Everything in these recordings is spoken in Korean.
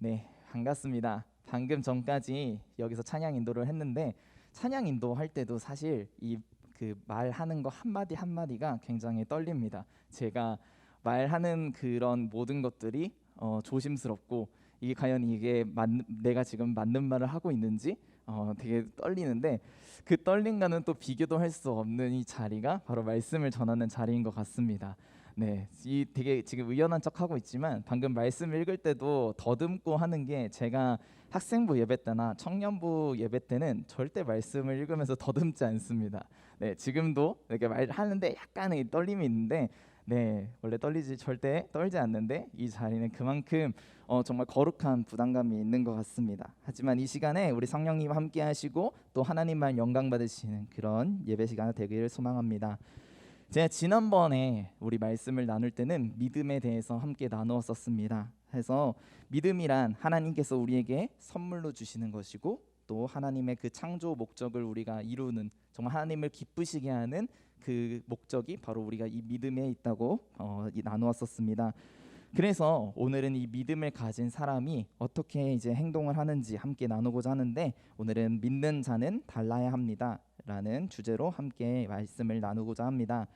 네, 반갑습니다. 방금 전까지 여기서 찬양 인도를 했는데 찬양 인도할 때도 사실 이 그 말하는 거 한마디 한마디가 굉장히 떨립니다. 제가 말하는 그런 모든 것들이 조심스럽고 이게 과연 내가 지금 맞는 말을 하고 있는지 되게 떨리는데 그 떨림과는 또 비교도 할 수 없는 이 자리가 바로 말씀을 전하는 자리인 것 같습니다. 네, 이 되게 지금 의연한 척 하고 있지만 방금 말씀 읽을 때도 더듬고 하는 게 제가 학생부 예배 때나 청년부 예배 때는 절대 말씀을 읽으면서 더듬지 않습니다. 네, 지금도 이렇게 말하는데 약간의 떨림이 있는데 네, 원래 절대 떨지 않는데 이 자리는 그만큼 정말 거룩한 부담감이 있는 것 같습니다. 하지만 이 시간에 우리 성령님 함께 하시고 또 하나님만 영광 받으시는 그런 예배 시간 되기를 소망합니다. 제가 지난번에 우리 말씀을 나눌 때는 믿음에 대해서 함께 나누었었습니다. 해서 믿음이란 하나님께서 우리에게 선물로 주시는 것이고 또 하나님의 그 창조 목적을 우리가 이루는 정말 하나님을 기쁘시게 하는 그 목적이 바로 우리가 이 믿음에 있다고 나누었었습니다. 그래서 오늘은 이 믿음을 가진 사람이 어떻게 이제 행동을 하는지 함께 나누고자 하는데 오늘은 믿는 자는 달라야 합니다라는 주제로 함께 말씀을 나누고자 합니다.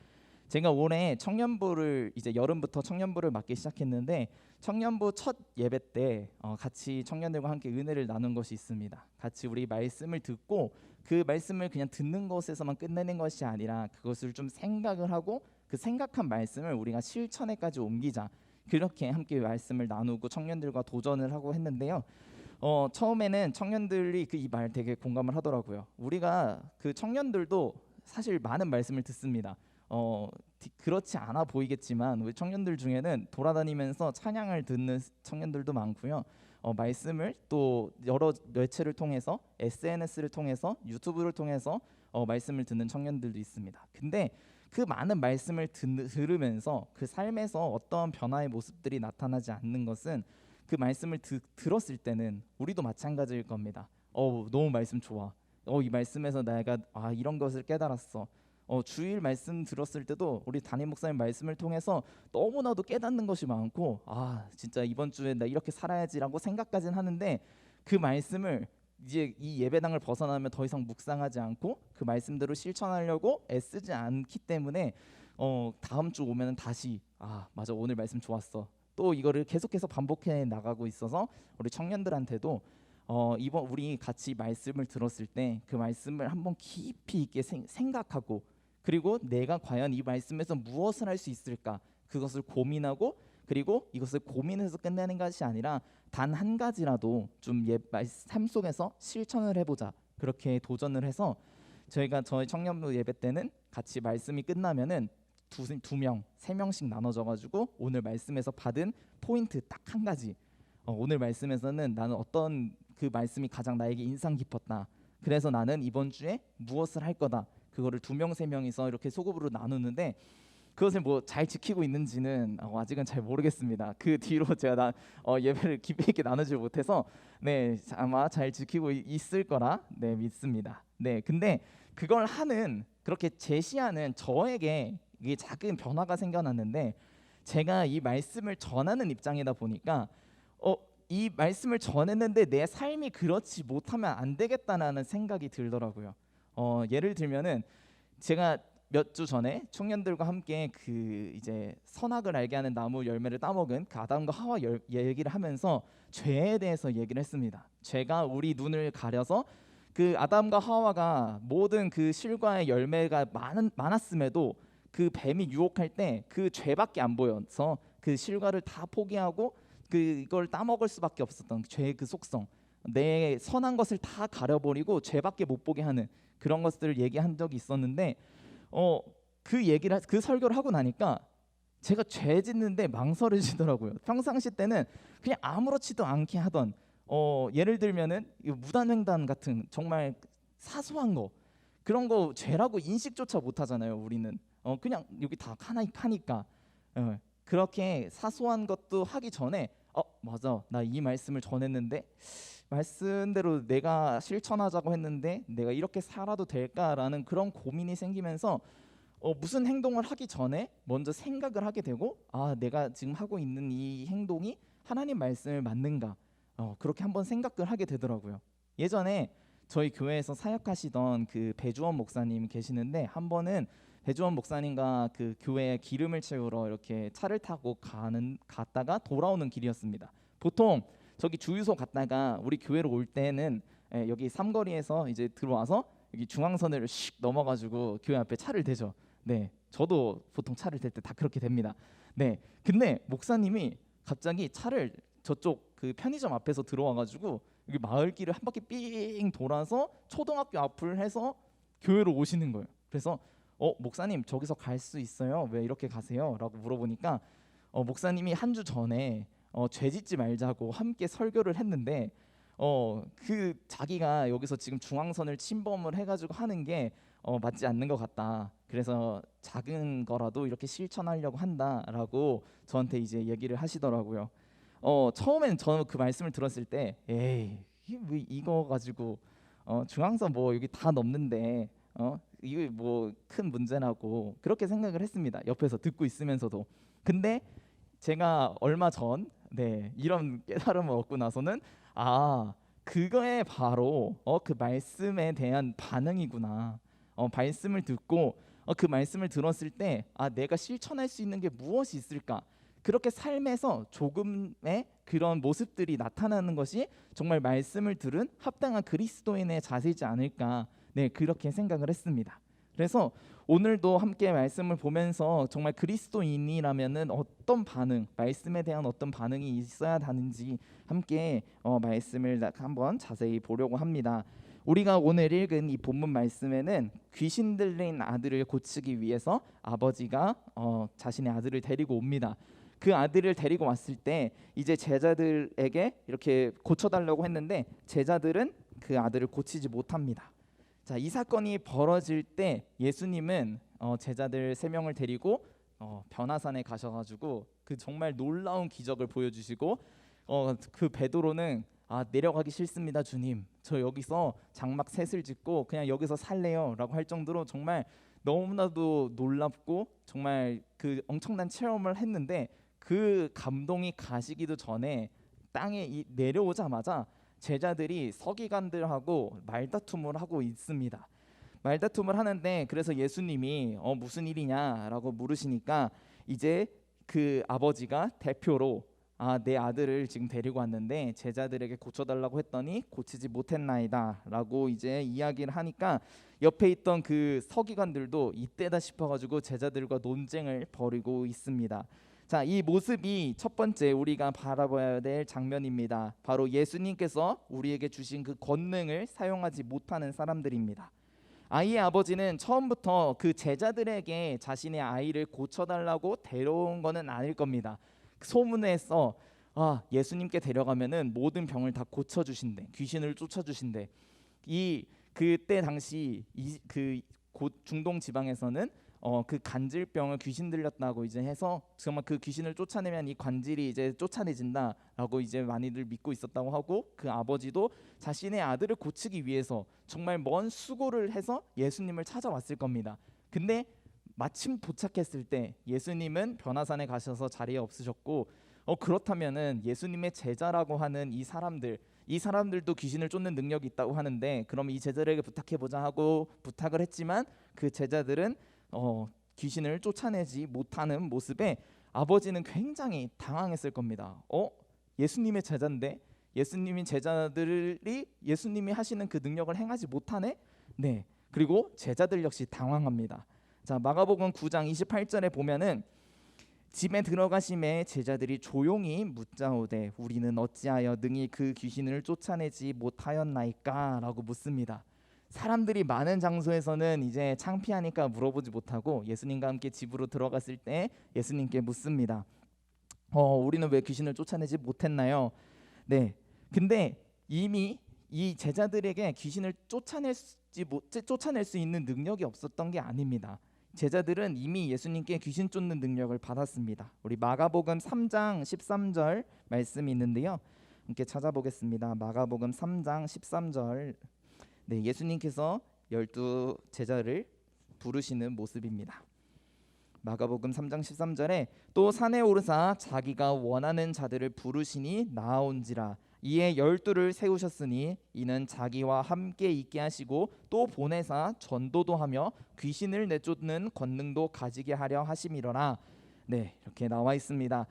제가 올해 청년부를 이제 여름부터 청년부를 맡기 시작했는데 청년부 첫 예배 때 같이 청년들과 함께 은혜를 나눈 것이 있습니다. 같이 우리 말씀을 듣고 그 말씀을 그냥 듣는 것에서만 끝내는 것이 아니라 그것을 좀 생각을 하고 그 생각한 말씀을 우리가 실천에까지 옮기자. 그렇게 함께 말씀을 나누고 청년들과 도전을 하고 했는데요. 처음에는 청년들이 그 이 말 되게 공감을 하더라고요. 우리가 그 청년들도 사실 많은 말씀을 듣습니다. 그렇지 않아 보이겠지만 우리 청년들 중에는 돌아다니면서 찬양을 듣는 청년들도 많고요. 말씀을 또 여러 매체를 통해서 SNS를 통해서 유튜브를 통해서 말씀을 듣는 청년들도 있습니다. 근데 그 많은 말씀을 들으면서 그 삶에서 어떤 변화의 모습들이 나타나지 않는 것은 그 말씀을 들었을 때는 우리도 마찬가지일 겁니다. 너무 말씀 좋아. 이 말씀에서 내가 이런 것을 깨달았어. 주일 말씀 들었을 때도 우리 담임 목사님 말씀을 통해서 너무나도 깨닫는 것이 많고 진짜 이번 주에 나 이렇게 살아야지라고 생각까지는 하는데 그 말씀을 이제 이 예배당을 벗어나면 더 이상 묵상하지 않고 그 말씀대로 실천하려고 애쓰지 않기 때문에 다음 주 오면은 다시 맞아 오늘 말씀 좋았어 또 이거를 계속해서 반복해 나가고 있어서 우리 청년들한테도 이번 우리 같이 말씀을 들었을 때 그 말씀을 한번 깊이 있게 생각하고 그리고 내가 과연 이 말씀에서 무엇을 할 수 있을까 그것을 고민하고 그리고 이것을 고민해서 끝내는 것이 아니라 단 한 가지라도 좀 삶 속에서 실천을 해보자 그렇게 도전을 해서 저희가 저희 청년부 예배 때는 같이 말씀이 끝나면은 두 명, 세 명씩 나눠져 가지고 오늘 말씀에서 받은 포인트 딱 한 가지 오늘 말씀에서는 나는 어떤 그 말씀이 가장 나에게 인상 깊었다 그래서 나는 이번 주에 무엇을 할 거다 그거를 두 명, 세 명이서 이렇게 소급으로 나누는데 그것을 뭐 잘 지키고 있는지는 아직은 잘 모르겠습니다. 그 뒤로 제가 예배를 깊이 있게 나누지 못해서 네 아마 잘 지키고 있을 거라 네 믿습니다. 네 근데 그걸 그렇게 제시하는 저에게 이게 작은 변화가 생겨났는데 제가 이 말씀을 전하는 입장이다 보니까 이 말씀을 전했는데 내 삶이 그렇지 못하면 안 되겠다라는 생각이 들더라고요. 예를 들면은 제가 몇 주 전에 청년들과 함께 그 이제 선악을 알게 하는 나무 열매를 따먹은 그 아담과 하와 얘기를 하면서 죄에 대해서 얘기를 했습니다. 죄가 우리 눈을 가려서 그 아담과 하와가 모든 그 실과의 열매가 많았음에도 그 뱀이 유혹할 때 그 죄밖에 안 보여서 그 실과를 다 포기하고 그걸 따먹을 수밖에 없었던 죄의 그 속성 내 선한 것을 다 가려버리고 죄밖에 못 보게 하는 그런 것들을 얘기한 적이 있었는데 그 설교를 하고 나니까 제가 죄 짓는데 망설여지더라고요. 평상시 때는 그냥 아무렇지도 않게 하던 예를 들면은 무단횡단 같은 정말 사소한 거 그런 거 죄라고 인식조차 못 하잖아요. 우리는 그냥 여기 다 하니까 그렇게 사소한 것도 하기 전에 맞아 나 이 말씀을 전했는데 말씀대로 내가 실천하자고 했는데 내가 이렇게 살아도 될까라는 그런 고민이 생기면서 무슨 행동을 하기 전에 먼저 생각을 하게 되고 내가 지금 하고 있는 이 행동이 하나님 말씀을 맞는가 그렇게 한번 생각을 하게 되더라고요. 예전에 저희 교회에서 사역하시던 그 배주원 목사님 계시는데, 한 번은 배주원 목사님과 그 교회에 기름을 채우러 이렇게 차를 타고 갔다가 돌아오는 길이었습니다. 보통 저기 주유소 갔다가 우리 교회로 올 때는 여기 삼거리에서 이제 들어와서 여기 중앙선을 슉 넘어가지고 교회 앞에 차를 대죠. 네, 저도 보통 차를 댈 때 다 그렇게 됩니다. 네, 근데 목사님이 갑자기 차를 저쪽 그 편의점 앞에서 들어와가지고 여기 마을길을 한 바퀴 삥 돌아서 초등학교 앞을 해서 교회로 오시는 거예요. 그래서 목사님 저기서 갈 수 있어요? 왜 이렇게 가세요? 라고 물어보니까 목사님이 한 주 전에 죄짓지 말자고 함께 설교를 했는데 그 자기가 여기서 지금 중앙선을 침범을 해가지고 하는 게 맞지 않는 것 같다. 그래서 작은 거라도 이렇게 실천하려고 한다라고 저한테 이제 얘기를 하시더라고요. 처음에는 저는 그 말씀을 들었을 때 에이 이게 뭐 이거 가지고 중앙선 뭐 여기 다 넘는데 이게 뭐 큰 문제라고 그렇게 생각을 했습니다. 옆에서 듣고 있으면서도. 근데 제가 얼마 전 이런 깨달음을 얻고 나서는 그거에 바로 그 말씀에 대한 반응이구나. 말씀을 듣고 그 말씀을 들었을 때 내가 실천할 수 있는 게 무엇이 있을까? 그렇게 삶에서 조금의 그런 모습들이 나타나는 것이 정말 말씀을 들은 합당한 그리스도인의 자세이지 않을까. 그렇게 생각을 했습니다. 그래서 오늘도 함께 말씀을 보면서 정말 그리스도인이라면은 어떤 반응, 말씀에 대한 어떤 반응이 있어야 하는지 함께 말씀을 한번 자세히 보려고 합니다. 우리가 오늘 읽은 이 본문 말씀에는 귀신 들린 아들을 고치기 위해서 아버지가 자신의 아들을 데리고 옵니다. 그 아들을 데리고 왔을 때 이제 제자들에게 이렇게 고쳐달라고 했는데 제자들은 그 아들을 고치지 못합니다. 자, 이 사건이 벌어질 때 예수님은 제자들 3명을 데리고 변화산에 가셔가지고 그 정말 놀라운 기적을 보여주시고 그 베드로는 내려가기 싫습니다 주님, 저 여기서 장막 셋을 짓고 그냥 여기서 살래요 라고 할 정도로 정말 너무나도 놀랍고 정말 그 엄청난 체험을 했는데, 그 감동이 가시기도 전에 땅에 내려오자마자 제자들이 서기관들하고 말다툼을 하고 있습니다. 말다툼을 하는데 그래서 예수님이 무슨 일이냐라고 물으시니까 이제 그 아버지가 대표로 내 아들을 지금 데리고 왔는데 제자들에게 고쳐달라고 했더니 고치지 못했나이다 라고 이제 이야기를 하니까 옆에 있던 그 서기관들도 이때다 싶어가지고 제자들과 논쟁을 벌이고 있습니다. 자, 이 모습이 첫 번째 우리가 바라봐야 될 장면입니다. 바로 예수님께서 우리에게 주신 그 권능을 사용하지 못하는 사람들입니다. 아이의 아버지는 처음부터 그 제자들에게 자신의 아이를 고쳐달라고 데려온 것은 아닐 겁니다. 소문에서 예수님께 데려가면은 모든 병을 다 고쳐주신대, 귀신을 쫓아주신대. 그때 당시 그 중동 지방에서는 그 간질병을 귀신 들렸다고 이제 해서 정말 그 귀신을 쫓아내면 이 관질이 이제 쫓아내진다라고 이제 많이들 믿고 있었다고 하고, 그 아버지도 자신의 아들을 고치기 위해서 정말 먼 수고를 해서 예수님을 찾아왔을 겁니다. 근데 마침 도착했을 때 예수님은 변화산에 가셔서 자리에 없으셨고, 그렇다면은 예수님의 제자라고 하는 이 사람들도 귀신을 쫓는 능력이 있다고 하는데, 그럼 이 제자들에게 부탁해보자 하고 부탁을 했지만 그 제자들은 귀신을 쫓아내지 못하는 모습에 아버지는 굉장히 당황했을 겁니다. 예수님의 제자인데 예수님이 제자들이 예수님이 하시는 그 능력을 행하지 못하네? 그리고 제자들 역시 당황합니다. 자, 마가복음 9장 28절에 보면은 집에 들어가심에 제자들이 조용히 묻자오되 우리는 어찌하여 능히 그 귀신을 쫓아내지 못하였나이까? 라고 묻습니다. 사람들이 많은 장소에서는 이제 창피하니까 물어보지 못하고 예수님과 함께 집으로 들어갔을 때 예수님께 묻습니다. 우리는 왜 귀신을 쫓아내지 못했나요? 근데 이미 이 제자들에게 귀신을 쫓아낼 수 있는 능력이 없었던 게 아닙니다. 제자들은 이미 예수님께 귀신 쫓는 능력을 받았습니다. 우리 마가복음 3장 13절 말씀이 있는데요, 함께 찾아보겠습니다. 마가복음 3장 13절. 예수님께서 12 제자를 부르시는 모습입니다. 마가복음 3장 13절에 또 산에 오르사 자기가 원하는 자들을 부르시니 나아온지라 이에 12를 세우셨으니 이는 자기와 함께 있게 하시고 또 보내사 전도도 하며 귀신을 내쫓는 권능도 가지게 하려 하심이로라. 네, 이렇게 나와 있습니다.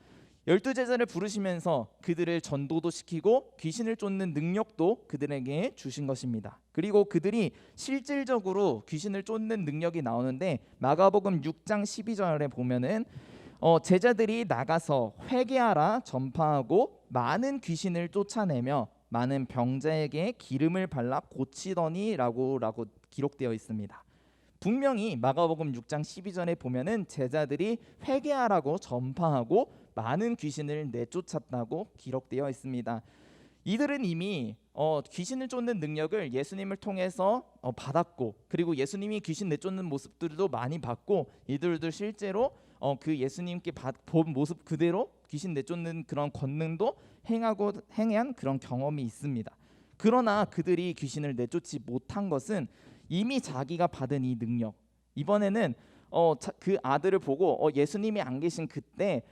12제자를 부르시면서 그들을 전도도 시키고 귀신을 쫓는 능력도 그들에게 주신 것입니다. 그리고 그들이 실질적으로 귀신을 쫓는 능력이 나오는데 마가복음 6장 12절에 보면은 제자들이 나가서 회개하라 전파하고 많은 귀신을 쫓아내며 많은 병자에게 기름을 발라 고치더니라고 기록되어 있습니다. 분명히 마가복음 6장 12절에 보면은 제자들이 회개하라고 전파하고 많은 귀신을 내쫓았다고 기록되어 있습니다. 이들은 이미 귀신을 쫓는 능력을 예수님을 통해서 받았고, 그리고 예수님이 귀신 내쫓는 모습들도 많이 봤고, 이들도 실제로 그 예수님께 본 모습 그대로 귀신 내쫓는 그런 권능도 행한 그런 경험이 있습니다. 그러나 그들이 귀신을 내쫓지 못한 것은 이미 자기가 받은 이 능력, 이번에는 그 아들을 보고 예수님이 안 계신 그때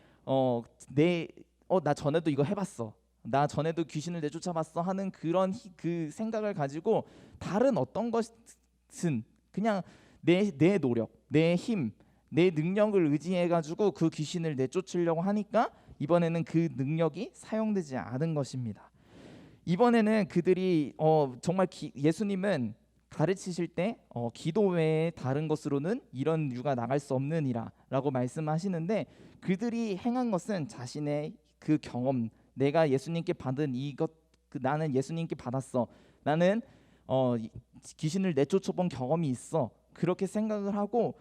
나 전에도 이거 해봤어, 나 전에도 귀신을 내쫓아봤어 하는 그런 그 생각을 가지고 다른 어떤 것은 그냥 내 노력, 내 힘, 내 능력을 의지해 가지고 그 귀신을 내쫓으려고 하니까 이번에는 그 능력이 사용되지 않은 것입니다. 이번에는 그들이 정말 예수님은 가르치실 때 기도 외에 다른 것으로는 이런 유가 나갈 수 없느니라 라고 말씀하시는데, 그들이 행한 것은 자신의 그 경험, 내가 예수님께 받은 이것, 나는 예수님께 받았어, 나는 귀신을 내쫓아본 경험이 있어, 그렇게 생각을 하고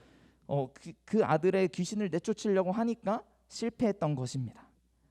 그 아들의 귀신을 내쫓으려고 하니까 실패했던 것입니다.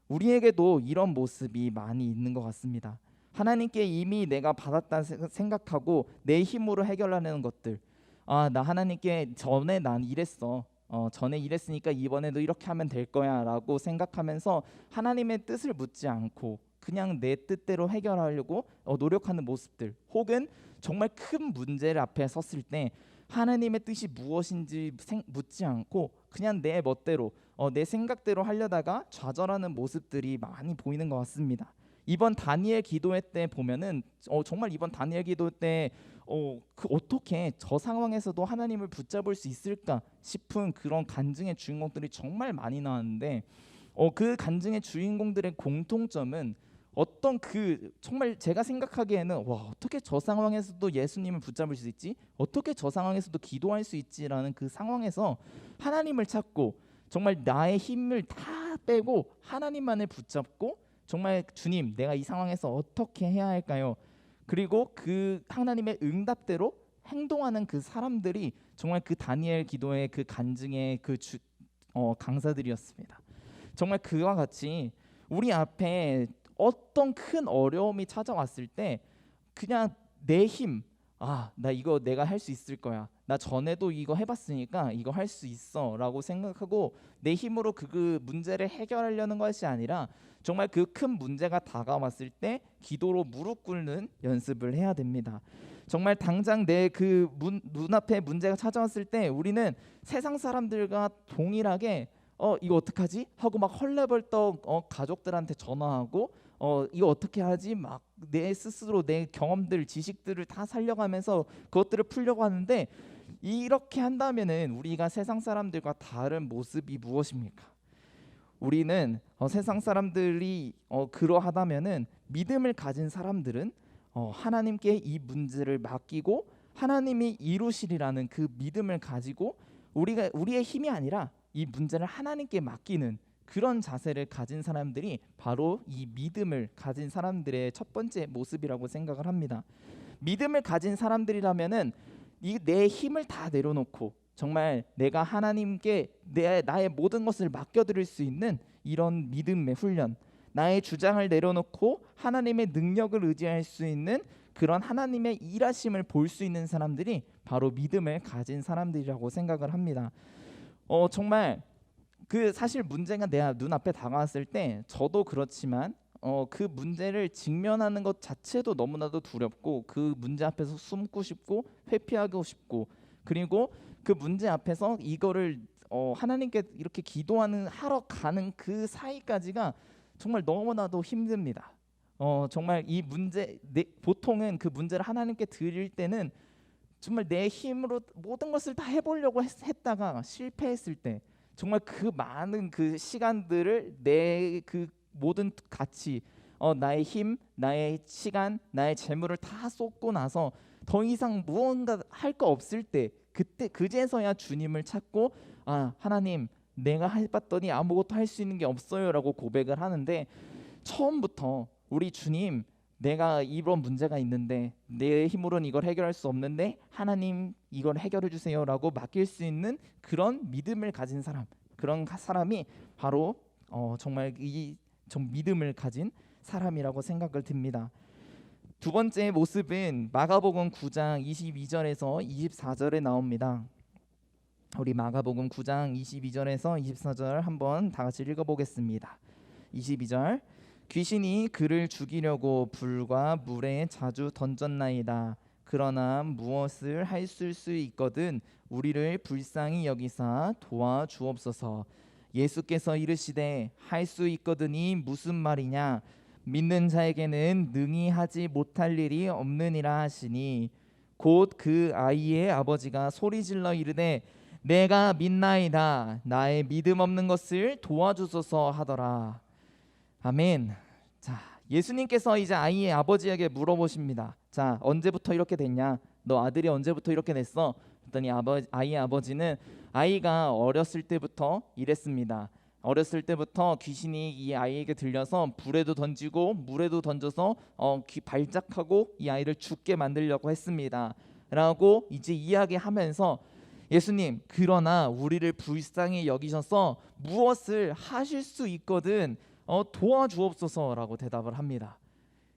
우리에게도 이런 모습이 많이 있는 것 같습니다. 하나님께 이미 내가 받았다 생각하고 내 힘으로 해결하는 것들, 나 하나님께 전에 난 이랬어, 전에 이랬으니까 이번에도 이렇게 하면 될 거야 라고 생각하면서 하나님의 뜻을 묻지 않고 그냥 내 뜻대로 해결하려고 노력하는 모습들, 혹은 정말 큰 문제를 앞에 섰을 때 하나님의 뜻이 무엇인지 묻지 않고 그냥 내 멋대로 내 생각대로 하려다가 좌절하는 모습들이 많이 보이는 것 같습니다. 이번 다니엘 기도회 때 보면은 정말 이번 다니엘 기도 때 어떻게 저 상황에서도 하나님을 붙잡을 수 있을까 싶은 그런 간증의 주인공들이 정말 많이 나왔는데, 그 간증의 주인공들의 공통점은 정말 제가 생각하기에는 어떻게 저 상황에서도 예수님을 붙잡을 수 있지? 어떻게 저 상황에서도 기도할 수 있지라는 그 상황에서 하나님을 찾고 정말 나의 힘을 다 빼고 하나님만을 붙잡고 정말 주님, 내가 이 상황에서 어떻게 해야 할까요? 그리고 그 하나님의 응답대로 행동하는 그 사람들이 정말 그 다니엘 기도의 그 간증의 강사들이었습니다. 정말 그와 같이 우리 앞에 어떤 큰 어려움이 찾아왔을 때 그냥 내 힘, 나 이거 내가 할 수 있을 거야, 나 전에도 이거 해봤으니까 이거 할 수 있어 라고 생각하고 내 힘으로 그 문제를 해결하려는 것이 아니라 정말 그 큰 문제가 다가왔을 때 기도로 무릎 꿇는 연습을 해야 됩니다. 정말 당장 내 그 눈앞에 문제가 찾아왔을 때 우리는 세상 사람들과 동일하게 이거 어떡하지? 하고 막 헐레벌떡 가족들한테 전화하고 이거 어떻게 하지? 막 내 스스로 내 경험들, 지식들을 다 살려가면서 그것들을 풀려고 하는데, 이렇게 한다면은 우리가 세상 사람들과 다른 모습이 무엇입니까? 우리는 세상 사람들이 그러하다면은 믿음을 가진 사람들은 하나님께 이 문제를 맡기고 하나님이 이루시리라는 그 믿음을 가지고 우리의 힘이 아니라 이 문제를 하나님께 맡기는 그런 자세를 가진 사람들이 바로 이 믿음을 가진 사람들의 첫 번째 모습이라고 생각을 합니다. 믿음을 가진 사람들이라면은 내 힘을 다 내려놓고 정말 내가 하나님께 나의 모든 것을 맡겨드릴 수 있는 이런 믿음의 훈련, 나의 주장을 내려놓고 하나님의 능력을 의지할 수 있는 그런 하나님의 일하심을 볼 수 있는 사람들이 바로 믿음을 가진 사람들이라고 생각을 합니다. 정말 사실 문제가 내 눈앞에 다가왔을 때 저도 그렇지만 그 문제를 직면하는 것 자체도 너무나도 두렵고 그 문제 앞에서 숨고 싶고 회피하고 싶고, 그리고 그 문제 앞에서 이거를 하나님께 이렇게 하러 가는 그 사이까지가 정말 너무나도 힘듭니다. 정말 이 문제 보통은 그 문제를 하나님께 드릴 때는 정말 내 힘으로 모든 것을 다 해보려고 했다가 실패했을 때 정말 그 많은 그 시간들을 내 그 모든 가치, 나의 힘, 나의 시간, 나의 재물을 다 쏟고 나서 더 이상 무언가 할 거 없을 때 그때 그제서야 주님을 찾고 하나님 내가 해봤더니 아무것도 할 수 있는 게 없어요라고 고백을 하는데 처음부터 우리 주님 내가 이런 문제가 있는데 내 힘으로는 이걸 해결할 수 없는데 하나님 이걸 해결해 주세요라고 맡길 수 있는 그런 믿음을 가진 사람 그런 사람이 바로 정말 이 좀 믿음을 가진 사람이라고 생각을 듭니다. 두 번째 모습은 마가복음 9장 22절에서 24절에 나옵니다. 우리 마가복음 9장 22절에서 24절 한번 다 같이 읽어보겠습니다. 22절 귀신이 그를 죽이려고 불과 물에 자주 던졌나이다. 그러나 무엇을 할 수 있거든 우리를 불쌍히 여기사 도와주옵소서. 예수께서 이르시되 할 수 있거든이 무슨 말이냐 믿는 자에게는 능히 하지 못할 일이 없느니라 하시니 곧 그 아이의 아버지가 소리질러 이르되 내가 믿나이다 나의 믿음 없는 것을 도와주소서 하더라. 아멘. 자, 예수님께서 이제 아이의 아버지에게 물어보십니다. 자, 언제부터 이렇게 됐냐? 너 아들이 언제부터 이렇게 됐어? 그랬더니 아이의 아버지는 아이가 어렸을 때부터 이랬습니다. 어렸을 때부터 귀신이 이 아이에게 들려서 불에도 던지고 물에도 던져서 발작하고 이 아이를 죽게 만들려고 했습니다. 라고 이제 이야기하면서 예수님 그러나 우리를 불쌍히 여기셔서 무엇을 하실 수 있거든 도와주옵소서라고 대답을 합니다.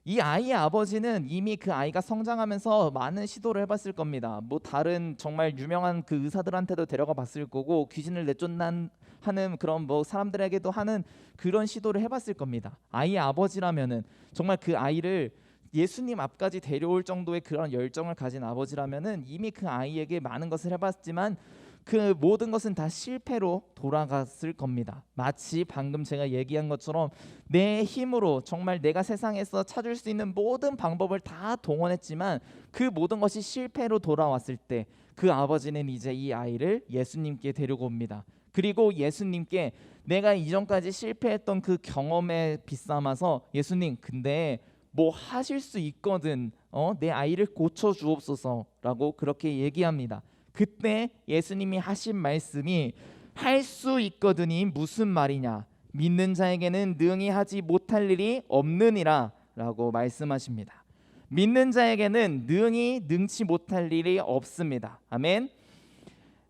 이 아이의 아버지는 이미 그 아이가 성장하면서 많은 시도를 해봤을 겁니다. 뭐 다른 정말 유명한 그 의사들한테도 데려가 봤을 거고 귀신을 내쫓는 하는 그런 뭐 사람들에게도 하는 그런 시도를 해봤을 겁니다. 아이의 아버지라면은 정말 그 아이를 예수님 앞까지 데려올 정도의 그런 열정을 가진 아버지라면은 이미 그 아이에게 많은 것을 해봤지만 그 모든 것은 다 실패로 돌아갔을 겁니다. 마치 방금 제가 얘기한 것처럼 내 힘으로 정말 내가 세상에서 찾을 수 있는 모든 방법을 다 동원했지만 그 모든 것이 실패로 돌아왔을 때 그 아버지는 이제 이 아이를 예수님께 데리고 옵니다. 그리고 예수님께 내가 이전까지 실패했던 그 경험에 빗삼아서 예수님 근데 뭐 하실 수 있거든 내 아이를 고쳐주옵소서라고 그렇게 얘기합니다. 그때 예수님이 하신 말씀이 할 수 있거든이 무슨 말이냐 믿는 자에게는 능히 하지 못할 일이 없느니라 라고 말씀하십니다. 믿는 자에게는 능치 못할 일이 없습니다. 아멘.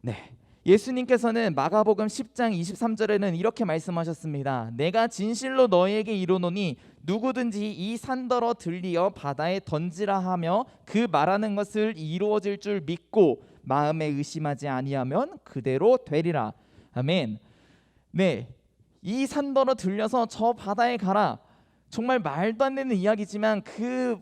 네, 예수님께서는 마가복음 10장 23절에는 이렇게 말씀하셨습니다. 내가 진실로 너희에게 이르노니 누구든지 이 산더러 들리어 바다에 던지라 하며 그 말하는 것을 이루어질 줄 믿고 마음에 의심하지 아니하면 그대로 되리라. 아멘. 네, 이 산더러 들려서 저 바다에 가라. 정말 말도 안 되는 이야기지만 그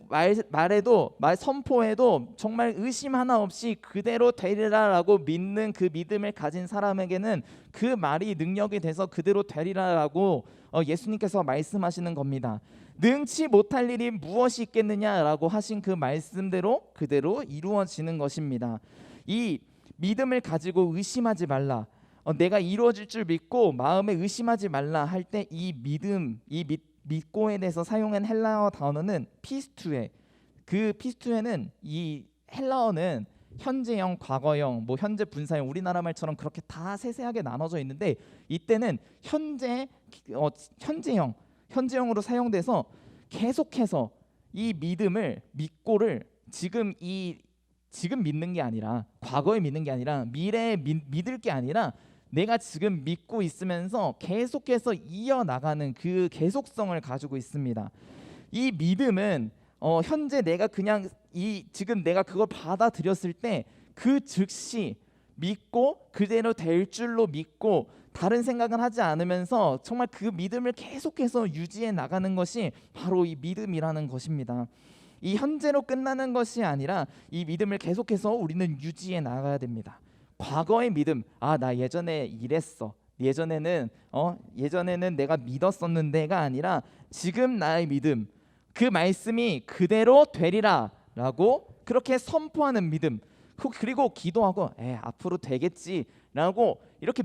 말에도 선포에도 정말 의심 하나 없이 그대로 되리라라고 믿는 그 믿음을 가진 사람에게는 그 말이 능력이 돼서 그대로 되리라라고 예수님께서 말씀하시는 겁니다. 능치 못할 일이 무엇이 있겠느냐라고 하신 그 말씀대로 그대로 이루어지는 것입니다. 이 믿음을 가지고 의심하지 말라. 내가 이루어질 줄 믿고 마음에 의심하지 말라 할 때 이 믿음, 믿고에 대해서 사용한 헬라어 단어는 피스투에. 그 피스투에는 이 헬라어는 현재형, 과거형, 뭐 현재 분사형 우리나라 말처럼 그렇게 다 세세하게 나눠져 있는데 이때는 현재형으로 사용돼서 계속해서 이 믿음을 믿고를 지금 믿는 게 아니라 과거에 믿는 게 아니라 미래에 믿을 게 아니라 내가 지금 믿고 있으면서 계속해서 이어나가는 그 계속성을 가지고 있습니다. 이 믿음은 현재 내가 그냥 지금 내가 그걸 받아들였을 때 그 즉시 믿고 그대로 될 줄로 믿고 다른 생각은 하지 않으면서 정말 그 믿음을 계속해서 유지해 나가는 것이 바로 이 믿음이라는 것입니다. 이 현재로 끝나는 것이 아니라 이 믿음을 계속해서 우리는 유지해 나가야 됩니다. 과거의 믿음, 나 예전에 이랬어. 예전에는 내가 믿었었는데가 아니라 지금 나의 믿음, 그 말씀이 그대로 되리라라고 그렇게 선포하는 믿음. 그리고 기도하고 앞으로 되겠지라고 이렇게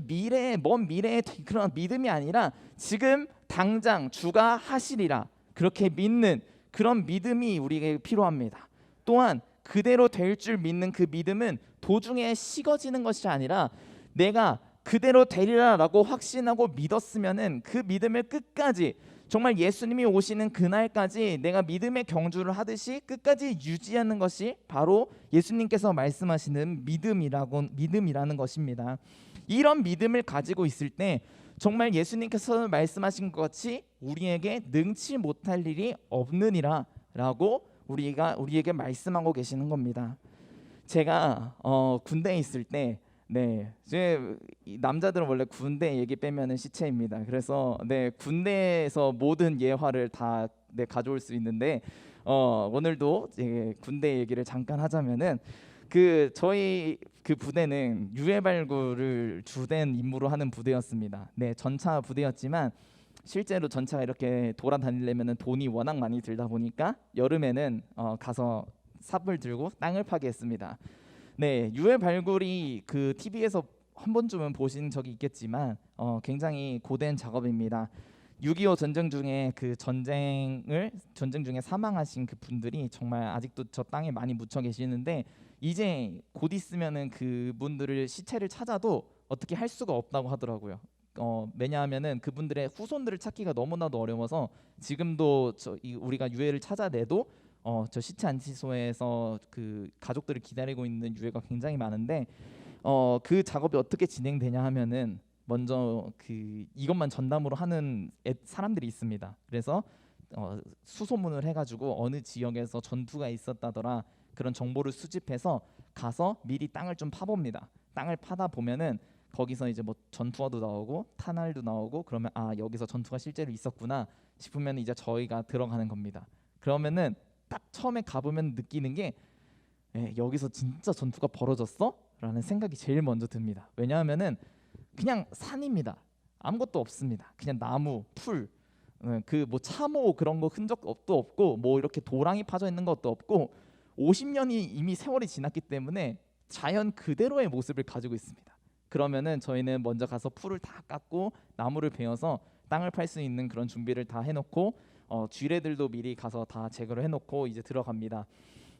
먼 미래의 그런 믿음이 아니라 지금 당장 주가 하시리라 그렇게 믿는 그런 믿음이 우리에게 필요합니다. 또한 그대로 될 줄 믿는 그 믿음은 도중에 식어지는 것이 아니라 내가 그대로 되리라라고 확신하고 믿었으면은 그 믿음을 끝까지 정말 예수님이 오시는 그날까지 내가 믿음의 경주를 하듯이 끝까지 유지하는 것이 바로 예수님께서 말씀하시는 믿음이라는 것입니다. 이런 믿음을 가지고 있을 때 정말 예수님께서 말씀하신 것 같이 우리에게 능치 못할 일이 없느니라라고 우리에게 말씀하고 계시는 겁니다. 제가 군대에 있을 때 제 남자들은 원래 군대 얘기 빼면은 시체입니다. 그래서 군대에서 모든 예화를 다 가져올 수 있는데 오늘도 군대 얘기를 잠깐 하자면은 저희 그 부대는 유해 발굴을 주된 임무로 하는 부대였습니다. 전차 부대였지만 실제로 전차가 이렇게 돌아다니려면은 돈이 워낙 많이 들다 보니까 여름에는 가서 삽을 들고 땅을 파괴했습니다. 유해 발굴이 그 TV에서 한 번쯤은 보신 적이 있겠지만 굉장히 고된 작업입니다. 6.25 전쟁 중에 전쟁 중에 사망하신 그 분들이 정말 아직도 저 땅에 많이 묻혀 계시는데 이제 곧 있으면은 그분들을 시체를 찾아도 어떻게 할 수가 없다고 하더라고요. 왜냐하면은 그분들의 후손들을 찾기가 너무나도 어려워서 지금도 우리가 유해를 찾아내도 저 시체 안치소에서 그 가족들을 기다리고 있는 유해가 굉장히 많은데 그 작업이 어떻게 진행되냐 하면은 먼저 이것만 전담으로 하는 사람들이 있습니다. 그래서 수소문을 해가지고 어느 지역에서 전투가 있었다더라 그런 정보를 수집해서 가서 미리 땅을 좀 파봅니다. 땅을 파다 보면은 거기서 이제 뭐 전투화도 나오고 탄알도 나오고 그러면 여기서 전투가 실제로 있었구나 싶으면 이제 저희가 들어가는 겁니다. 그러면은 딱 처음에 가보면 느끼는 게 여기서 진짜 전투가 벌어졌어? 라는 생각이 제일 먼저 듭니다. 왜냐하면은 그냥 산입니다. 아무것도 없습니다. 그냥 나무, 풀, 뭐 참호 그런 거 흔적도 없고 뭐 이렇게 도랑이 파져 있는 것도 없고 50년이 이미 세월이 지났기 때문에 자연 그대로의 모습을 가지고 있습니다. 그러면은 저희는 먼저 가서 풀을 다 깎고 나무를 베어서 땅을 팔 수 있는 그런 준비를 다 해놓고 쥐레들도 미리 가서 다 제거를 해놓고 이제 들어갑니다.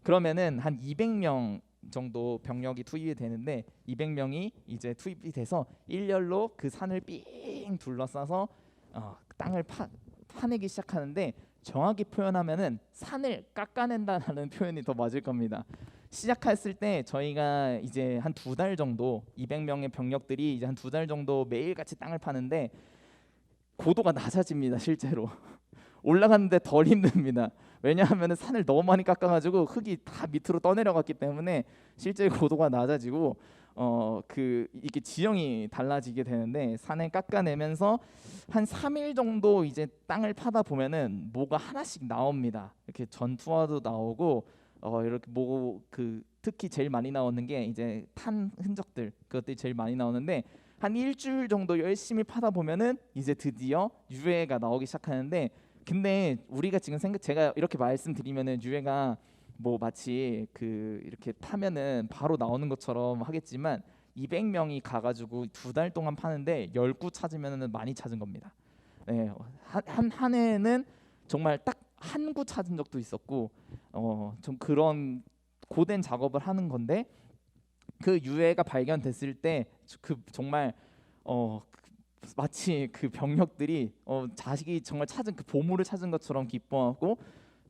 그러면은 한 200명 정도 병력이 투입이 되는데 200명이 이제 투입이 돼서 일렬로 그 산을 삥 둘러싸서 땅을 파내기 시작하는데 정확히 표현하면은 산을 깎아낸다라는 표현이 더 맞을 겁니다. 시작했을 때 저희가 이제 한 2달 정도 200명의 병력들이 이제 한 2달 정도 매일같이 땅을 파는데 고도가 낮아집니다. 실제로 올라가는데 덜 힘듭니다. 왜냐하면 산을 너무 많이 깎아가지고 흙이 다 밑으로 떠내려갔기 때문에 실제 고도가 낮아지고 이게 지형이 달라지게 되는데 산을 깎아내면서 한 3일 정도 이제 땅을 파다 보면은 뭐가 하나씩 나옵니다. 이렇게 전투화도 나오고 이렇게 특히 제일 많이 나오는 게 이제 탄 흔적들 그것들이 제일 많이 나오는데 한 일주일 정도 열심히 파다 보면은 이제 드디어 유해가 나오기 시작하는데 근데 우리가 지금 제가 이렇게 말씀드리면은 유해가 뭐 마치 이렇게 파면은 바로 나오는 것처럼 하겠지만 200명이 가가지고 2달 동안 파는데 10구 찾으면은 많이 찾은 겁니다. 한 해는 정말 딱 한 구 찾은 적도 있었고 좀 그런 고된 작업을 하는 건데 그 유해가 발견됐을 때 정말 마치 그 병력들이 자식이 정말 찾은 그 보물을 찾은 것처럼 기뻐하고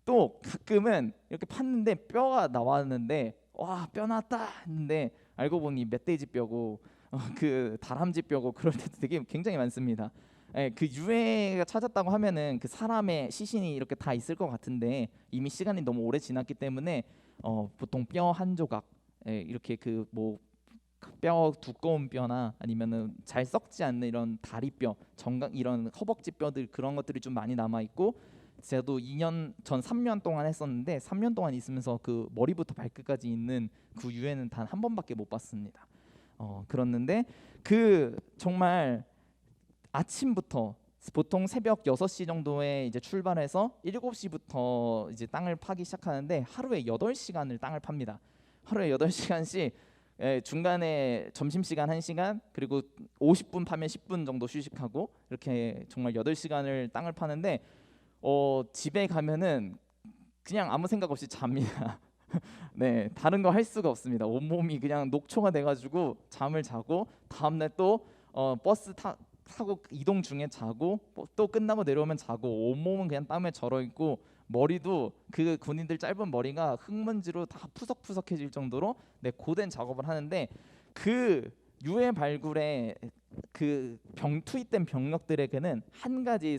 또 가끔은 이렇게 팠는데 뼈가 나왔는데 와, 뼈 나왔다 했는데 알고 보니 멧돼지 뼈고 그 다람쥐 뼈고 그럴 때도 되게 굉장히 많습니다. 그 유해가 찾았다고 하면은 그 사람의 시신이 이렇게 다 있을 것 같은데 이미 시간이 너무 오래 지났기 때문에 보통 뼈 한 조각 이렇게 뼈 두꺼운 뼈나 아니면은 잘 썩지 않는 이런 다리뼈, 정강 이런 허벅지 뼈들 그런 것들이 좀 많이 남아 있고 저도 3년 동안 했었는데 3년 동안 있으면서 그 머리부터 발끝까지 있는 그 유해는 단 한 번밖에 못 봤습니다. 그랬는데 정말 아침부터 보통 새벽 6시 정도에 이제 출발해서 7시부터 이제 땅을 파기 시작하는데 하루에 8시간을 땅을 팝니다. 하루에 8시간씩 중간에 점심시간 1시간 그리고 50분 파면 10분 정도 휴식하고 이렇게 정말 8시간을 땅을 파는데 집에 가면은 그냥 아무 생각 없이 잡니다. 네, 다른 거 할 수가 없습니다. 온몸이 그냥 녹초가 돼가지고 잠을 자고 다음날 또 버스 타고 이동 중에 자고 또 끝나고 내려오면 자고 온몸은 그냥 땀에 절어 있고 머리도 그 군인들 짧은 머리가 흙먼지로 다 푸석푸석해질 정도로 네, 고된 작업을 하는데 그 유해 발굴에 그 투입된 병력들에게는 한 가지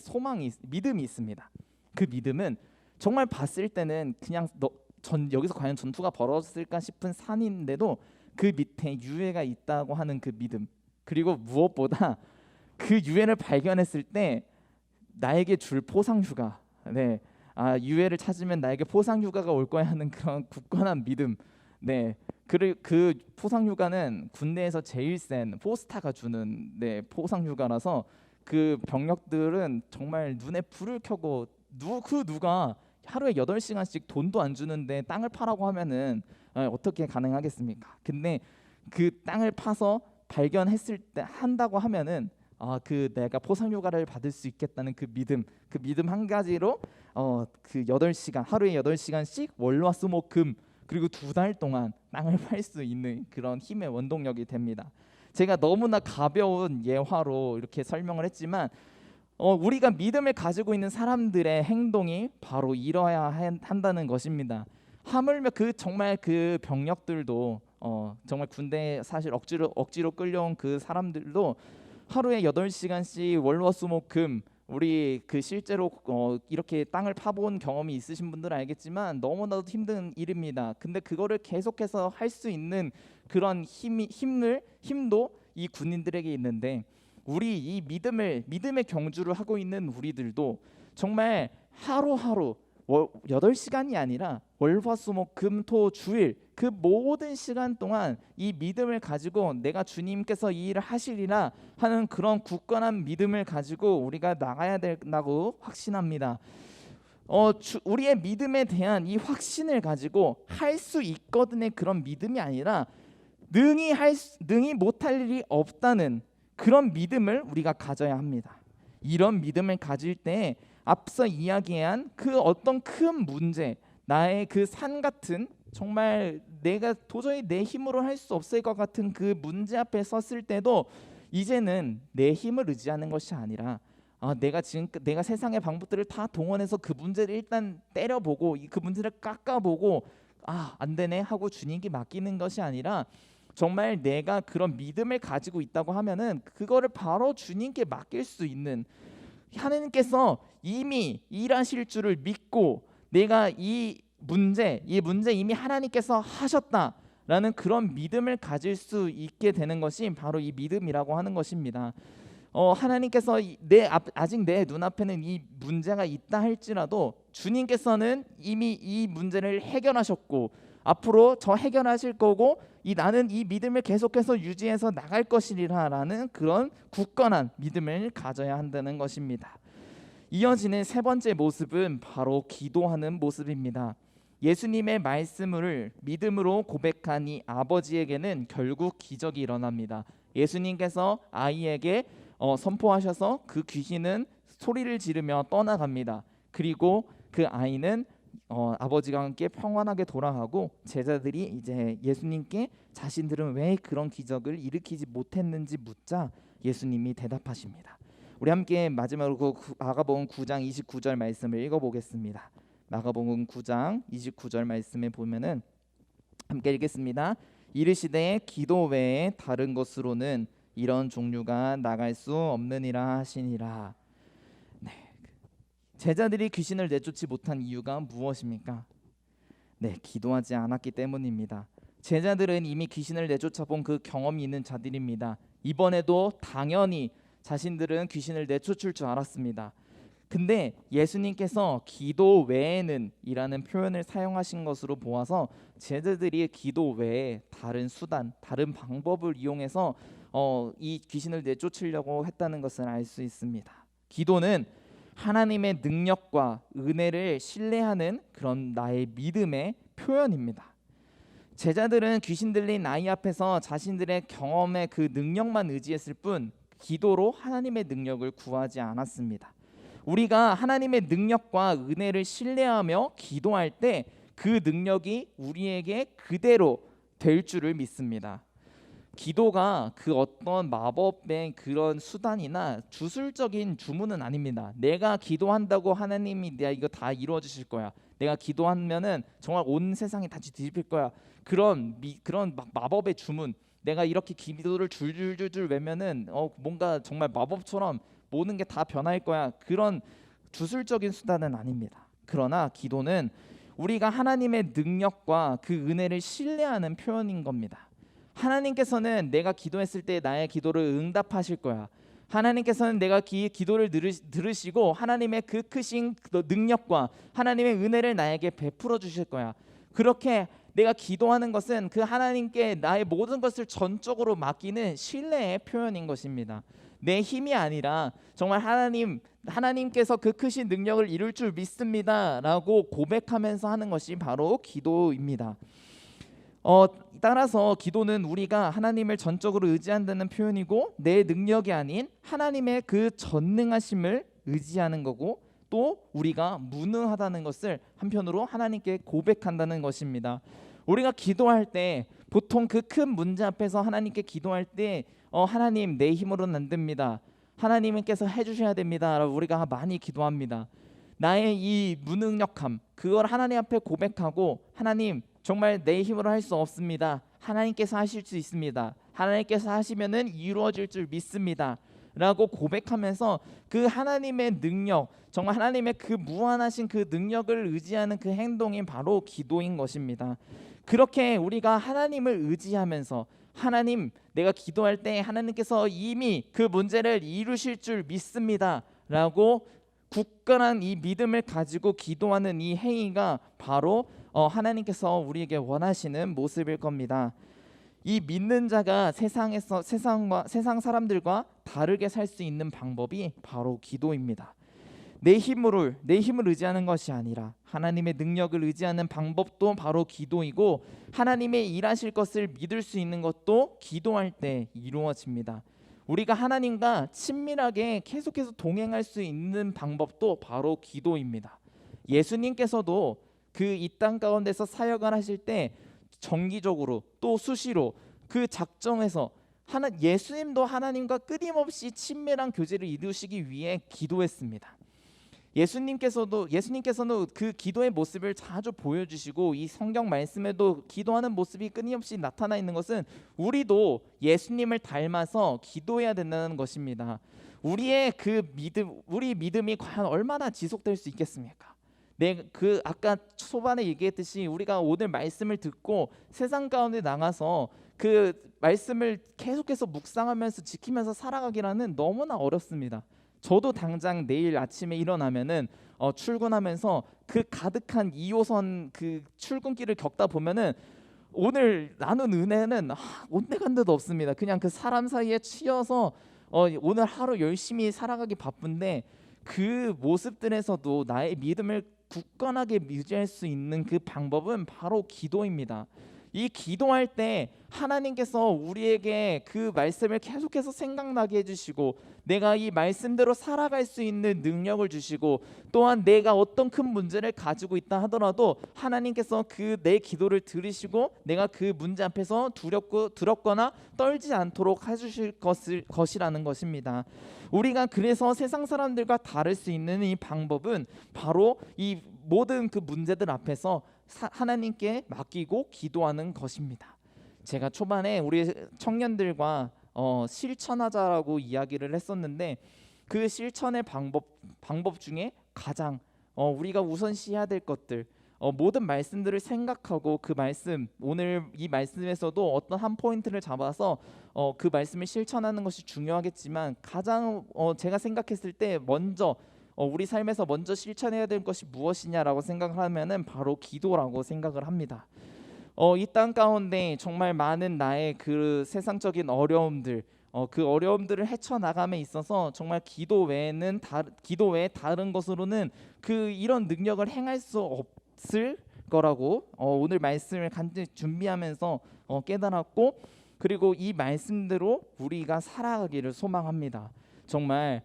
믿음이 있습니다. 그 믿음은 정말 봤을 때는 그냥 여기서 과연 전투가 벌어졌을까 싶은 산인데도 그 밑에 유해가 있다고 하는 그 믿음, 그리고 무엇보다 그 유해를 발견했을 때 나에게 줄 포상휴가, 네, 유해를 찾으면 나에게 포상휴가가 올 거야 하는 그런 굳건한 믿음, 네, 그 포상휴가는 군대에서 제일 센 포스타가 주는 네, 포상휴가라서 그 병력들은 정말 눈에 불을 켜고 누가 하루에 8시간씩 돈도 안 주는데 땅을 파라고 하면은 어떻게 가능하겠습니까? 근데 그 땅을 파서 발견했을 때 한다고 하면은 그 내가 포상휴가를 받을 수 있겠다는 그 믿음 한 가지로 그 8시간 하루에 8시간씩 월화수목금 그리고 2달 동안 땅을 팔 수 있는 그런 힘의 원동력이 됩니다. 제가 너무나 가벼운 예화로 이렇게 설명을 했지만 우리가 믿음을 가지고 있는 사람들의 행동이 바로 이러야 한다는 것입니다. 하물며 정말 그 병력들도 정말 군대에 사실 억지로 끌려온 그 사람들도 하루에 8시간씩 월화수목금 우리 그 실제로 이렇게 땅을 파본 경험이 있으신 분들은 알겠지만 너무나도 힘든 일입니다. 근데 그거를 계속해서 할 수 있는 그런 힘도 이 군인들에게 있는데 우리 이 믿음의 경주를 하고 있는 우리들도 정말 하루하루 8시간이 아니라 월화수목금토주일 그 모든 시간 동안 이 믿음을 가지고 내가 주님께서 이 일을 하시리라 하는 그런 굳건한 믿음을 가지고 우리가 나가야 된다고 확신합니다. 우리의 믿음에 대한 이 확신을 가지고 할 수 있거든의 그런 믿음이 아니라 능히 못할 일이 없다는 그런 믿음을 우리가 가져야 합니다. 이런 믿음을 가질 때 앞서 이야기한 그 어떤 큰 문제, 나의 그 산 같은 정말 내가 도저히 내 힘으로 할 수 없을 것 같은 그 문제 앞에 섰을 때도 이제는 내 힘을 의지하는 것이 아니라 내가 세상의 방법들을 다 동원해서 그 문제를 일단 때려보고 그 문제를 깎아보고 안 되네 하고 주님께 맡기는 것이 아니라 정말 내가 그런 믿음을 가지고 있다고 하면은 그거를 바로 주님께 맡길 수 있는 하나님께서 이미 일하실 줄을 믿고 내가 이 문제 이미 하나님께서 하셨다라는 그런 믿음을 가질 수 있게 되는 것이 바로 이 믿음이라고 하는 것입니다. 하나님께서 아직 내 눈앞에는 이 문제가 있다 할지라도 주님께서는 이미 이 문제를 해결하셨고 앞으로 저 해결하실 거고 나는 이 믿음을 계속해서 유지해서 나갈 것이리라라는 그런 굳건한 믿음을 가져야 한다는 것입니다. 이어지는 세 번째 모습은 바로 기도하는 모습입니다. 예수님의 말씀을 믿음으로 고백한 이 아버지에게는 결국 기적이 일어납니다. 예수님께서 아이에게 선포하셔서 그 귀신은 소리를 지르며 떠나갑니다. 그리고 그 아이는 아버지와 함께 평안하게 돌아가고 제자들이 이제 예수님께 자신들은 왜 그런 기적을 일으키지 못했는지 묻자 예수님이 대답하십니다. 우리 함께 마지막으로 마가복음 9장 29절 말씀을 읽어보겠습니다. 마가복음 9장 29절 말씀에 보면은 함께 읽겠습니다. 이르시되 기도 외에 다른 것으로는 이런 종류가 나갈 수 없느니라 하시니라. 제자들이 귀신을 내쫓지 못한 이유가 무엇입니까? 기도하지 않았기 때문입니다. 제자들은 이미 귀신을 내쫓아본 그 경험이 있는 자들입니다. 이번에도 당연히 자신들은 귀신을 내쫓을 줄 알았습니다. 근데 예수님께서 기도 외에는 이라는 표현을 사용하신 것으로 보아서 제자들이 기도 외에 다른 수단, 다른 방법을 이용해서 이 귀신을 내쫓으려고 했다는 것을 알 수 있습니다. 기도는 하나님의 능력과 은혜를 신뢰하는 그런 나의 믿음의 표현입니다. 제자들은 귀신 들린 아이 앞에서 자신들의 경험의 그 능력만 의지했을 뿐 기도로 하나님의 능력을 구하지 않았습니다. 우리가 하나님의 능력과 은혜를 신뢰하며 기도할 때 그 능력이 우리에게 그대로 될 줄을 믿습니다. 기도가 그 어떤 마법의 그런 수단이나 주술적인 주문은 아닙니다. 내가 기도한다고 하나님이 내가 이거 다 이루어 주실 거야. 내가 기도하면은 정말 온 세상이 다 뒤집힐 거야. 그런 막 마법의 주문. 내가 이렇게 기도를 줄줄줄줄 외면은 뭔가 정말 마법처럼 모든 게 다 변할 거야. 그런 주술적인 수단은 아닙니다. 그러나 기도는 우리가 하나님의 능력과 그 은혜를 신뢰하는 표현인 겁니다. 하나님께서는 내가 기도했을 때 나의 기도를 응답하실 거야. 하나님께서는 내가 기도를 들으시고 하나님의 그 크신 능력과 하나님의 은혜를 나에게 베풀어 주실 거야. 그렇게 내가 기도하는 것은 그 하나님께 나의 모든 것을 전적으로 맡기는 신뢰의 표현인 것입니다. 내 힘이 아니라 정말 하나님께서 그 크신 능력을 이룰 줄 믿습니다라고 고백하면서 하는 것이 바로 기도입니다. 따라서 기도는 우리가 하나님을 전적으로 의지한다는 표현이고 내 능력이 아닌 하나님의 그 전능하심을 의지하는 거고 또 우리가 무능하다는 것을 한편으로 하나님께 고백한다는 것입니다. 우리가 기도할 때 보통 그 큰 문제 앞에서 하나님께 기도할 때 하나님 내 힘으로는 안 됩니다. 하나님께서 해주셔야 됩니다. 라고 우리가 많이 기도합니다. 나의 이 무능력함 그걸 하나님 앞에 고백하고 하나님 정말 내 힘으로 할 수 없습니다. 하나님께서 하실 수 있습니다. 하나님께서 하시면은 이루어질 줄 믿습니다. 라고 고백하면서 그 하나님의 능력 정말 하나님의 그 무한하신 그 능력을 의지하는 그 행동이 바로 기도인 것입니다. 그렇게 우리가 하나님을 의지하면서 하나님 내가 기도할 때 하나님께서 이미 그 문제를 이루실 줄 믿습니다. 라고 굳건한 이 믿음을 가지고 기도하는 이 행위가 바로 하나님께서 우리에게 원하시는 모습일 겁니다. 이 믿는 자가 세상 사람들과 다르게 살 수 있는 방법이 바로 기도입니다. 내 힘을 의지하는 것이 아니라 하나님의 능력을 의지하는 방법도 바로 기도이고 하나님의 일하실 것을 믿을 수 있는 것도 기도할 때 이루어집니다. 우리가 하나님과 친밀하게 계속해서 동행할 수 있는 방법도 바로 기도입니다. 예수님께서도 그 이 땅 가운데서 사역을 하실 때 정기적으로 또 수시로 그 작정에서 예수님도 하나님과 끊임없이 친밀한 교제를 이루시기 위해 기도했습니다. 예수님께서는 그 기도의 모습을 자주 보여주시고 이 성경 말씀에도 기도하는 모습이 끊임없이 나타나 있는 것은 우리도 예수님을 닮아서 기도해야 된다는 것입니다. 우리 믿음이 과연 얼마나 지속될 수 있겠습니까? 아까 초반에 얘기했듯이 우리가 오늘 말씀을 듣고 세상 가운데 나가서 그 말씀을 계속해서 묵상하면서 지키면서 살아가기라는 너무나 어렵습니다. 저도 당장 내일 아침에 일어나면은 출근하면서 그 가득한 2호선 그 출근길을 겪다 보면은 오늘 나눈 은혜는 온데간데도 없습니다. 그냥 그 사람 사이에 치여서 오늘 하루 열심히 살아가기 바쁜데 그 모습들에서도 나의 믿음을 굳건하게 유지할 수 있는 그 방법은 바로 기도입니다. 이 기도할 때 하나님께서 우리에게 그 말씀을 계속해서 생각나게 해주시고 내가 이 말씀대로 살아갈 수 있는 능력을 주시고 또한 내가 어떤 큰 문제를 가지고 있다 하더라도 하나님께서 그 내 기도를 들으시고 내가 그 문제 앞에서 두렵거나 떨지 않도록 해주실 것이라는 것입니다. 우리가 그래서 세상 사람들과 다를 수 있는 이 방법은 바로 이 모든 그 문제들 앞에서 하나님께 맡기고 기도하는 것입니다. 제가 초반에 우리 청년들과 실천하자라고 이야기를 했었는데 그 실천의 방법 중에 가장 우리가 우선시해야 될 것들 모든 말씀들을 생각하고 그 말씀 오늘 이 말씀에서도 어떤 한 포인트를 잡아서 그 말씀을 실천하는 것이 중요하겠지만 가장 제가 생각했을 때 먼저 우리 삶에서 먼저 실천해야 될 것이 무엇이냐라고 생각을 하면은 바로 기도라고 생각을 합니다. 이 땅 가운데 정말 많은 나의 그 세상적인 어려움들 그 어려움들을 헤쳐나감에 있어서 정말 기도 외에 다른 것으로는 이런 능력을 행할 수 없을 거라고 오늘 말씀을 간절히 준비하면서 깨달았고, 그리고 이 말씀대로 우리가 살아가기를 소망합니다. 정말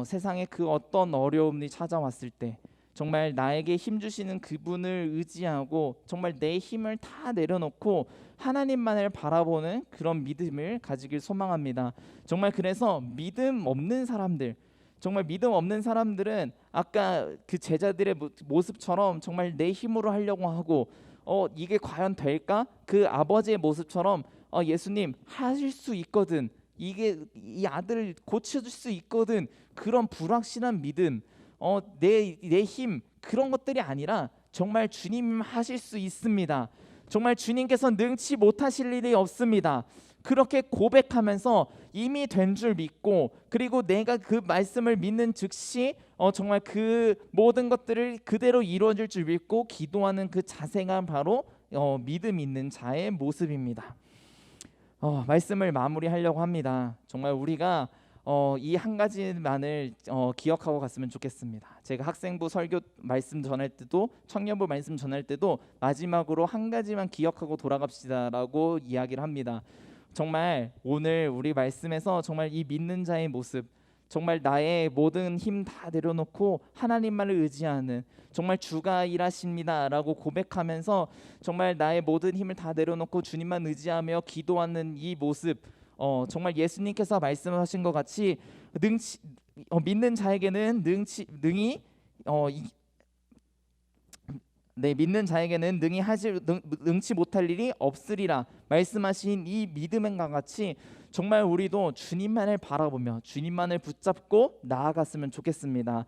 세상에 그 어떤 어려움이 찾아왔을 때 정말 나에게 힘 주시는 그분을 의지하고 정말 내 힘을 다 내려놓고 하나님만을 바라보는 그런 믿음을 가지길 소망합니다. 정말 그래서 정말 믿음 없는 사람들은 아까 그 제자들의 모습처럼 정말 내 힘으로 하려고 하고 이게 과연 될까? 그 아버지의 모습처럼 예수님 하실 수 있거든, 이게 이 아들을 고쳐줄 수 있거든, 그런 불확실한 믿음, 내 힘, 그런 것들이 아니라 정말 주님 하실 수 있습니다. 정말 주님께서 능치 못하실 일이 없습니다. 그렇게 고백하면서 이미 된 줄 믿고, 그리고 내가 그 말씀을 믿는 즉시 정말 그 모든 것들을 그대로 이루어질 줄 믿고 기도하는 그 자세가 바로 믿음 있는 자의 모습입니다. 말씀을 마무리하려고 합니다. 정말 우리가 이 한 가지만을 기억하고 갔으면 좋겠습니다. 제가 학생부 설교 말씀 전할 때도 청년부 말씀 전할 때도 마지막으로 한 가지만 기억하고 돌아갑시다라고 이야기를 합니다. 정말 오늘 우리 말씀에서 정말 이 믿는 자의 모습, 정말 나의 모든 힘 다 내려놓고 하나님만을 의지하는, 정말 주가 일하십니다라고 고백하면서 정말 나의 모든 힘을 다 내려놓고 주님만 의지하며 기도하는 이 모습, 정말 예수님께서 말씀하신 것 같이 믿는 자에게는 믿는 자에게는 능치 못할 일이 없으리라 말씀하신 이 믿음과 같이 정말 우리도 주님만을 바라보며 주님만을 붙잡고 나아갔으면 좋겠습니다.